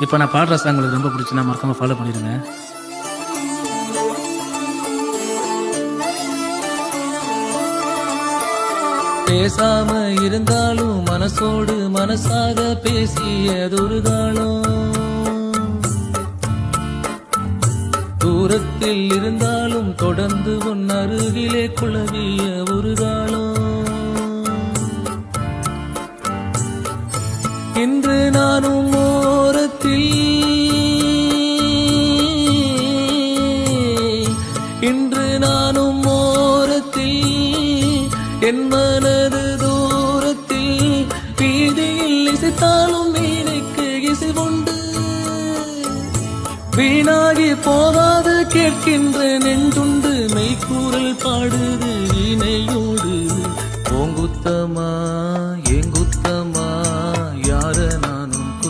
இப்போ நான் பாடுற சாங் உங்களுக்கு ரொம்ப பிடிச்சுன்னா மறக்காம ஃபாலோ பண்ணிடுங்க. பேசாம இருந்தாலும் மனசோடு மனசாக பேசியதொரு காலம், தூரத்தில் இருந்தாலும் தொடர்ந்து உன் அருகிலே குழவிய ஒரு காலம். இன்று நானும் ஓரத்தில், இன்று நானும் ஓரத்தில், என் மனது தூரத்தில், வீதியில் இசைத்தாலும் வீணைக்கு இசை உண்டு. வீணாகி போகாது கேட்கின்ற நெஞ்சுண்டு, மெய்க்கூறல் பாடுது வீணையோடு. பூங்குத்தமா